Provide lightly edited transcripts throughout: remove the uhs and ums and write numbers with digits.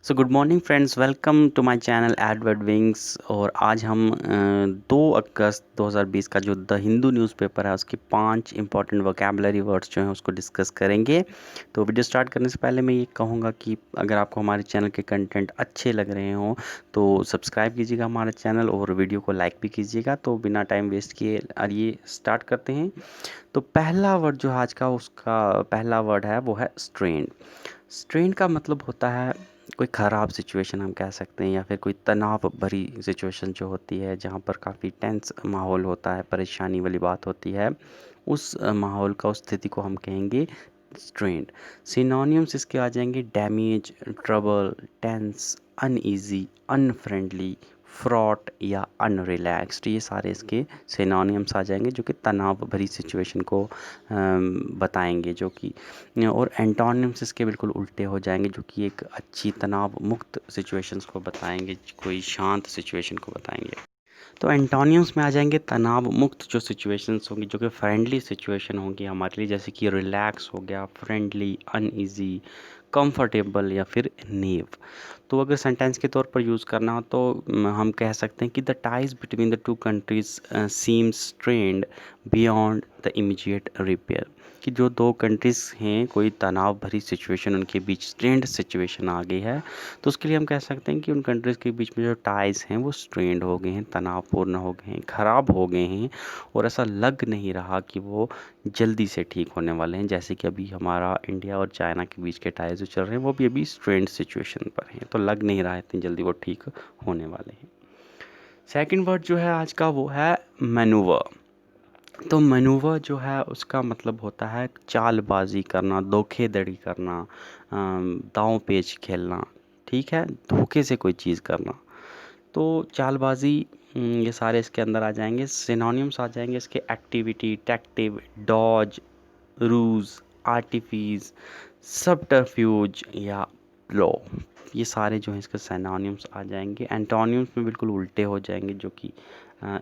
So good morning friends, welcome to my channel Edward Wings. और आज हम 2 अगस्त 2020 का जो द हिंदू न्यूज़पेपर है उसके 5 इंपॉर्टेंट वोकेबलरी वर्ड्स जो हैं उसको डिस्कस करेंगे। तो वीडियो स्टार्ट करने से पहले मैं ये कहूँगा कि अगर आपको हमारे चैनल के कंटेंट अच्छे लग रहे हों तो सब्सक्राइब कीजिएगा हमारा चैनल और वीडियो को लाइक भी कीजिएगा। तो बिना टाइम वेस्ट किए आइए स्टार्ट करते हैं। तो पहला वर्ड जो है आज का, उसका पहला वर्ड है वो है स्ट्रेन। स्ट्रेन का मतलब होता है कोई ख़राब सिचुएशन हम कह सकते हैं, या फिर कोई तनाव भरी सिचुएशन जो होती है जहाँ पर काफ़ी टेंस माहौल होता है, परेशानी वाली बात होती है। उस माहौल का, उस स्थिति को हम कहेंगे स्ट्रेन्ड। सिनोनिम्स इसके आ जाएंगे damage, trouble, tense, uneasy, unfriendly, fraught या अनरिलैक्स्ड। ये सारे इसके सिनोनिम्स आ जाएंगे जो कि तनाव भरी सिचुएशन को बताएंगे, जो कि और एंटोनिम्स इसके बिल्कुल उल्टे हो जाएंगे जो कि एक अच्छी तनाव मुक्त सिचुएशंस को बताएंगे, कोई शांत सिचुएशन को बताएंगे। तो एंटोनिम्स में आ जाएंगे तनाव मुक्त जो सिचुएशंस होंगी, जो कि फ्रेंडली सिचुएशन होंगी हमारे लिए, जैसे कि रिलैक्स हो गया, फ्रेंडली, अनईजी, कंफर्टेबल या फिर नीव। तो अगर सेंटेंस के तौर पर यूज़ करना हो तो हम कह सकते हैं कि the ties between the two countries seems strained beyond the immediate repair. कि जो दो कंट्रीज़ हैं, कोई तनाव भरी सिचुएशन उनके बीच, स्ट्रेन्ड सिचुएशन आ गई है, तो उसके लिए हम कह सकते हैं कि उन कंट्रीज़ के बीच में जो टाइज़ हैं वो स्ट्रेन्ड हो गए हैं, तनावपूर्ण हो गए हैं, ख़राब हो गए हैं। और ऐसा लग नहीं रहा कि वो जल्दी से ठीक होने वाले हैं, जैसे कि अभी हमारा इंडिया और चाइना के बीच के टाइज जो चल रहे हैं वो भी अभी स्ट्रेन्ड सिचुएशन पर हैं, तो लग नहीं रहा है इतनी जल्दी वो ठीक होने वाले हैं। सेकंड वर्ड जो है आज का वो है मैनूवर। तो मैनूवर जो है उसका मतलब होता है चालबाजी करना, धोखेधड़ी करना, दांव पेच खेलना। ठीक है, धोखे से कोई चीज़ करना। तो चालबाजी, ये सारे इसके अंदर आ जाएंगे। सिनोनिम्स आ जाएंगे इसके एक्टिविटी, टैक्टिव, डॉज, रूज, आर्टिफिस, सबटरफ्यूज या प्लो। ये सारे जो हैं इसके सिनोनिम्स आ जाएंगे। एंटोनिम्स में बिल्कुल उल्टे हो जाएंगे, जो कि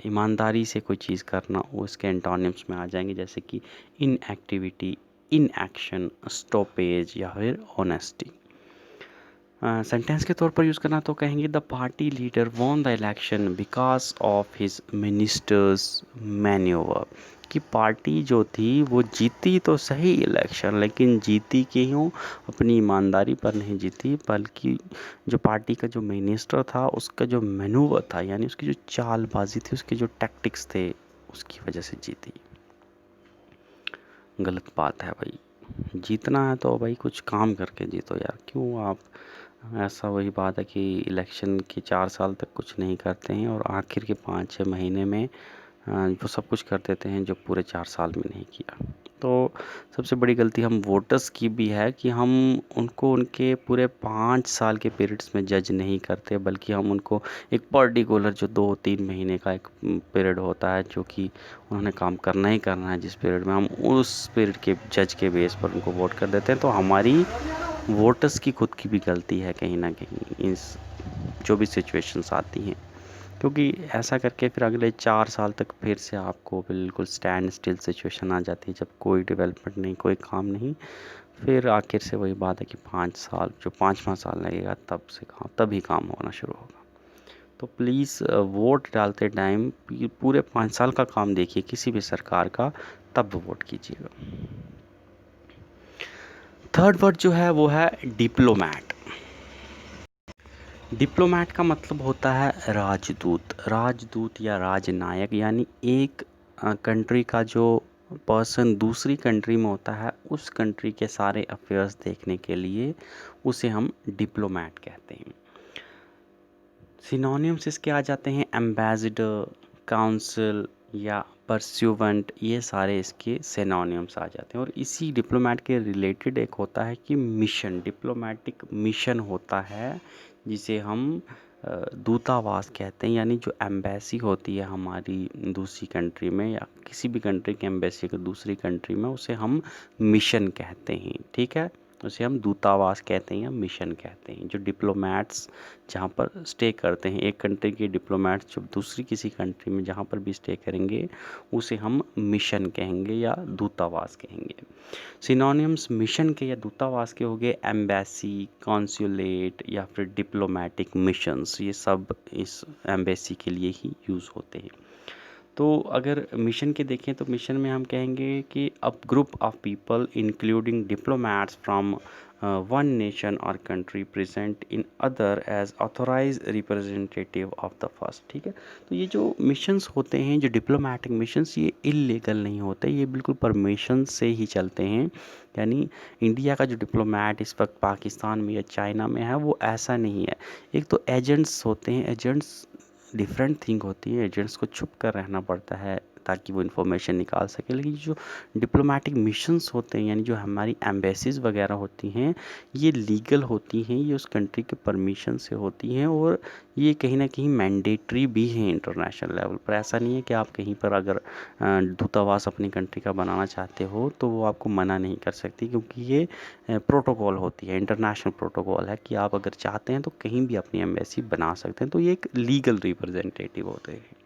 ईमानदारी से कोई चीज़ करना, वो इसके एंटोनिम्स में आ जाएंगे, जैसे कि इनएक्टिविटी, इनएक्शन, स्टॉपेज या फिर ऑनेस्टी। सेंटेंस के तौर पर यूज़ करना तो कहेंगे the party leader won the election because of his ministers manoeuvre. कि पार्टी जो थी वो जीती तो सही इलेक्शन, लेकिन जीती क्यों? अपनी ईमानदारी पर नहीं जीती, बल्कि जो पार्टी का जो मिनिस्टर था उसका जो मैनूवर था, यानी उसकी जो चालबाजी थी, उसके जो टैक्टिक्स थे, उसकी वजह से जीती। गलत बात है भाई। जीतना है तो भाई कुछ काम करके जीतो यार, क्यों आप ऐसा, वही बात है कि इलेक्शन के 4 साल तक कुछ नहीं करते हैं और आखिर के 5-6 महीने में वो सब कुछ कर देते हैं जो पूरे 4 साल में नहीं किया। तो सबसे बड़ी गलती हम वोटर्स की भी है कि हम उनको उनके पूरे 5 साल के पीरियड्स में जज नहीं करते, बल्कि हम उनको एक पर्टिकुलर जो 2-3 महीने का एक पीरियड होता है, जो कि उन्होंने काम करना ही करना है, जिस पीरियड में हम उस पीरियड के जज के बेस पर उनको वोट कर देते हैं। तो हमारी वोटर्स की खुद की भी गलती है कहीं ना कहीं, इस जो भी सिचुएशंस आती हैं, क्योंकि ऐसा करके फिर अगले 4 साल तक फिर से आपको बिल्कुल स्टैंड स्टिल सिचुएशन आ जाती है, जब कोई डेवलपमेंट नहीं, कोई काम नहीं। फिर आखिर से वही बात है कि 5 साल, जो 5वां साल लगेगा तब से काम, तभी काम होना शुरू होगा। तो प्लीज़ वोट डालते टाइम पूरे 5 साल का काम देखिए किसी भी सरकार का, तब वोट कीजिएगा। थर्ड वर्ड जो है वो है डिप्लोमैट। डिप्लोमैट का मतलब होता है राजदूत। राजदूत या राजनायक, यानी एक कंट्री का जो पर्सन दूसरी कंट्री में होता है, उस कंट्री के सारे अफेयर्स देखने के लिए उसे हम डिप्लोमैट कहते हैं। सिनोनिम्स इसके आ जाते हैं एम्बेसडर, काउंसिल या परस्यूवेंट। ये सारे इसके सिनोनिम्स आ जाते हैं। और इसी डिप्लोमैट के रिलेटेड एक होता है कि मिशन, डिप्लोमेटिक मिशन होता है, जिसे हम दूतावास कहते हैं। यानी जो एम्बेसी होती है हमारी दूसरी कंट्री में, या किसी भी कंट्री की एम्बेसी अगर दूसरी कंट्री में, उसे हम मिशन कहते हैं। ठीक है, उसे हम दूतावास कहते हैं या मिशन कहते हैं। जो डिप्लोमेट्स जहाँ पर स्टे करते हैं, एक कंट्री के डिप्लोमेट्स जो दूसरी किसी कंट्री में जहाँ पर भी स्टे करेंगे, उसे हम मिशन कहेंगे या दूतावास कहेंगे। सिनोनिम्स मिशन के या दूतावास के हो गए एम्बेसी, कॉन्सुलेट या फिर डिप्लोमेटिक मिशंस। ये सब इस एम्बेसी के लिए ही यूज़ होते हैं। तो अगर मिशन के देखें तो मिशन में हम कहेंगे कि a group of people including diplomats from one nation और country present in other as authorise representative of the first. ठीक है, तो ये जो मिशंस होते हैं, जो डिप्लोमेटिक मिशंस, ये इलीगल नहीं होते, ये बिल्कुल परमिशन से ही चलते हैं। यानी इंडिया का जो डिप्लोमेट इस वक्त पाकिस्तान में या चाइना में है, वो ऐसा नहीं है। एक तो एजेंट्स होते हैं, एजेंट्स डिफरेंट थिंग होती है, एजेंट्स को छुप कर रहना पड़ता है ताकि वो इन्फॉर्मेशन निकाल सके। लेकिन जो डिप्लोमेटिक मिशंस होते हैं, यानी जो हमारी एम्बेसीज वगैरह होती हैं, ये लीगल होती हैं, ये उस कंट्री के परमिशन से होती हैं, और ये कहीं ना कहीं मैंडेटरी भी हैं इंटरनेशनल लेवल पर। ऐसा नहीं है कि आप कहीं पर अगर दूतावास अपनी कंट्री का बनाना चाहते हो तो वो आपको मना नहीं कर सकती, क्योंकि ये प्रोटोकॉल होती है, इंटरनेशनल प्रोटोकॉल है कि आप अगर चाहते हैं तो कहीं भी अपनी एम्बेसी बना सकते हैं। तो ये एक लीगल रिप्रेजेंटेटिव होते हैं।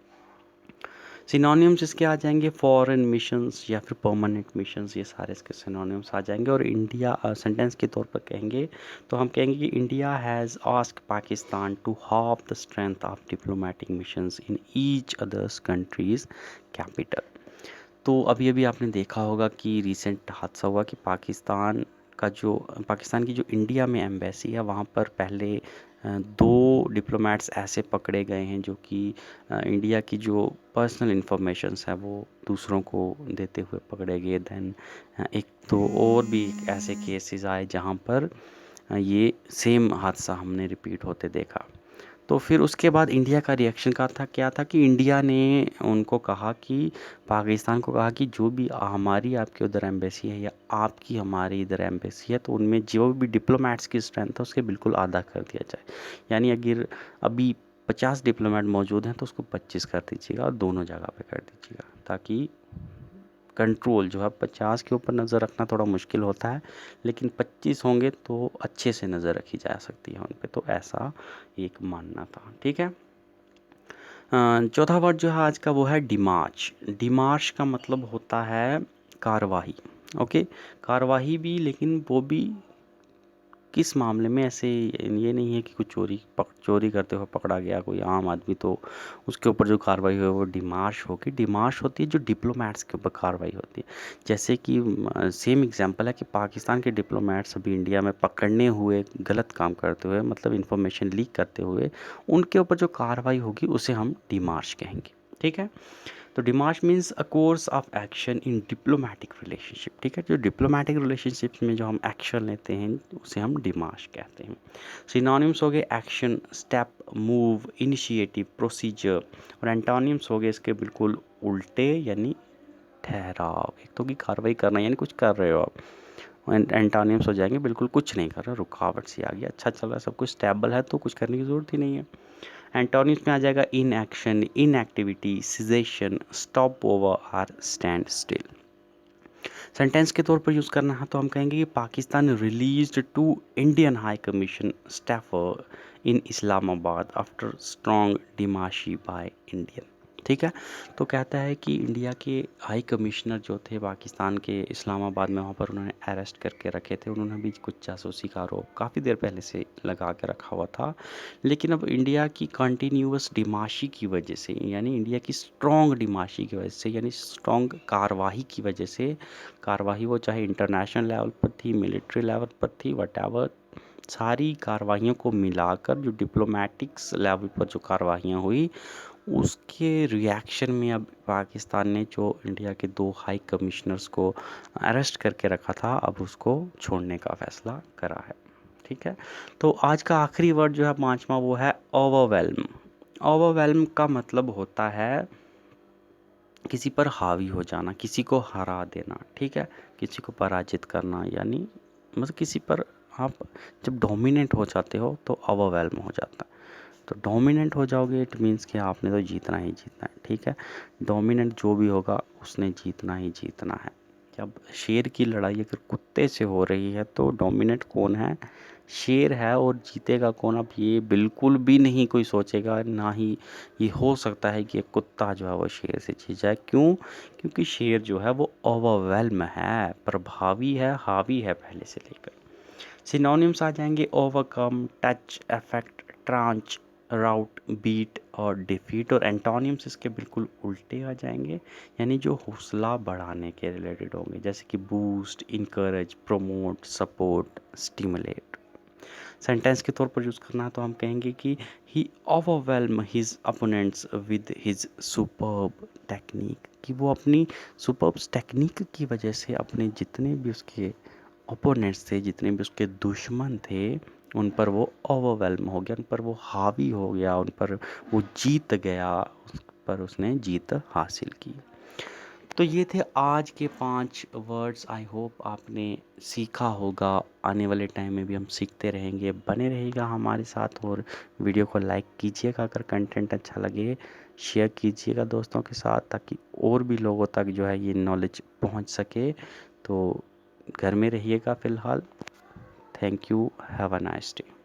सिनोनिम्स इसके आ जाएंगे फॉरेन मिशंस या फिर परमानेंट मिशंस, ये सारे इसके सिनोनिम्स आ जाएंगे। और इंडिया सेंटेंस के तौर पर कहेंगे तो हम कहेंगे कि India has asked Pakistan to half the strength of diplomatic missions in each others countries capital. तो अभी अभी आपने देखा होगा कि रिसेंट हादसा हुआ कि पाकिस्तान की जो इंडिया में एम्बेसी है, वहाँ पर पहले दो डिप्लोमेट्स ऐसे पकड़े गए हैं जो कि इंडिया की जो पर्सनल इंफॉर्मेशंस है वो दूसरों को देते हुए पकड़े गए। देन एक तो और भी ऐसे केसेस आए जहाँ पर ये सेम हादसा हमने रिपीट होते देखा। तो फिर उसके बाद इंडिया का रिएक्शन का था क्या था कि इंडिया ने उनको कहा कि पाकिस्तान को कहा कि जो भी हमारी आपके उधर एम्बेसी है या आपकी हमारी इधर एम्बेसी है, तो उनमें जो भी डिप्लोमेट्स की स्ट्रेंथ है उसके बिल्कुल आधा कर दिया जाए। यानी अगर अभी 50 डिप्लोमेट मौजूद हैं तो उसको 25 कर दीजिएगा और दोनों जगह पे कर दीजिएगा, ताकि कंट्रोल जो है 50 के ऊपर नज़र रखना थोड़ा मुश्किल होता है, लेकिन 25 होंगे तो अच्छे से नज़र रखी जा सकती है उन पे। तो ऐसा एक मानना था। ठीक है, चौथा वर्ड जो है आज का वो है डिमार्च। डिमार्च का मतलब होता है कार्यवाही। ओके, कार्यवाही भी, लेकिन वो भी किस मामले में, ऐसे ये नहीं है कि कुछ चोरी करते हुए पकड़ा गया कोई आम आदमी, तो उसके ऊपर जो कार्रवाई हो वो डिमार्श होगी। डिमार्श होती है जो डिप्लोमेट्स के ऊपर कार्रवाई होती है। जैसे कि सेम एग्जांपल है कि पाकिस्तान के डिप्लोमेट्स अभी इंडिया में पकड़ने हुए गलत काम करते हुए, मतलब इंफॉर्मेशन लीक करते हुए, उनके ऊपर जो कार्रवाई होगी उसे हम डिमार्श कहेंगे। ठीक है, तो demarche means a course of action in diplomatic relationship. ठीक है, जो डिप्लोमेटिक रिलेशनशिप्स में जो हम एक्शन लेते हैं उसे हम डिमार्च कहते हैं। सिनोनिम्स हो गए action, step, move, initiative, procedure. और एंटोनिम्स हो गए इसके बिल्कुल उल्टे, यानी ठहराव। एक तो की कार्रवाई करना यानी कुछ कर रहे हो आप, एंटोनिम्स हो जाएंगे बिल्कुल कुछ नहीं कर रहे, रुकावट सी आ गई, अच्छा चल रहा है, सब कुछ स्टेबल है तो कुछ करने की ज़रूरत ही नहीं है। एंटोनिम्स में आ जाएगा in action, in activity, caseation, stop over और स्टैंड स्टिल। सेंटेंस के तौर पर यूज़ करना है तो हम कहेंगे कि Pakistan released two Indian high commission staffer in Islamabad after strong demarche by Indian. ठीक है, तो कहता है कि इंडिया के हाई कमिश्नर जो थे पाकिस्तान के इस्लामाबाद में, वहाँ पर उन्होंने अरेस्ट करके रखे थे। उन्होंने भी कुछ जासूसी का आरोप काफ़ी देर पहले से लगा के रखा हुआ था, लेकिन अब इंडिया की कंटिन्यूअस डिमाशी की वजह से, यानी इंडिया की स्ट्रॉन्ग डिमाशी की वजह से, यानी स्ट्रॉन्ग कार्रवाई की वजह से, कार्रवाई वो चाहे इंटरनेशनल लेवल पर थी, मिलिट्री लेवल पर थी, वटेवर, सारी कार्रवाइयों को मिलाकर जो डिप्लोमेटिक्स लेवल पर जो कार्रवाइयाँ हुई, उसके रिएक्शन में अब पाकिस्तान ने जो इंडिया के दो हाई कमिश्नर्स को अरेस्ट करके रखा था, अब उसको छोड़ने का फैसला करा है। ठीक है, तो आज का आखिरी वर्ड जो है पांचवा, वो है ओवरवेल्म। ओवरवेल्म का मतलब होता है किसी पर हावी हो जाना, किसी को हरा देना। ठीक है, किसी को पराजित करना, यानी मतलब किसी पर आप जब डोमिनेंट हो जाते हो तो ओवरवेल्म हो जाता है। तो डोमिनेंट हो जाओगे इट मीन्स कि आपने तो जीतना ही जीतना है। ठीक है, डोमिनेंट जो भी होगा उसने जीतना ही जीतना है। कि अब शेर की लड़ाई अगर कुत्ते से हो रही है तो डोमिनेट कौन है? शेर है। और जीतेगा कौन? अब ये बिल्कुल भी नहीं कोई सोचेगा, ना ही ये हो सकता है कि एक कुत्ता जो है वो शेर से जीत जाए। क्यों? क्योंकि शेर जो है वो ओवरवेल्म है, प्रभावी है, हावी है पहले से लेकर। सिनोनिम्स आ जाएंगे ओवरकम, टच, अफेक्ट, ट्रांच, राउट, बीट और डिफीट। और एंटोनिम्स इसके बिल्कुल उल्टे आ जाएंगे, यानी जो हौसला बढ़ाने के रिलेटेड होंगे, जैसे कि boost, encourage, promote, support, stimulate. Sentence के तौर पर यूज़ करना है तो हम कहेंगे कि he overwhelm his opponents with his superb technique, कि वो अपनी सुपर्ब टेक्निक की वजह से अपने जितने भी उसके ओपोनेंट्स थे, जितने भी उसके दुश्मन थे, उन पर वो ओवरवेल्म हो गया, उन पर वो हावी हो गया, उन पर वो जीत गया, उस पर उसने जीत हासिल की। तो ये थे आज के 5 वर्ड्स। आई होप आपने सीखा होगा। आने वाले टाइम में भी हम सीखते रहेंगे। बने रहिएगा हमारे साथ और वीडियो को लाइक कीजिएगा अगर कंटेंट अच्छा लगे। शेयर कीजिएगा दोस्तों के साथ ताकि और भी लोगों तक जो है ये नॉलेज पहुंच सके। तो घर में रहिएगा फ़िलहाल। Thank you. Have a nice day.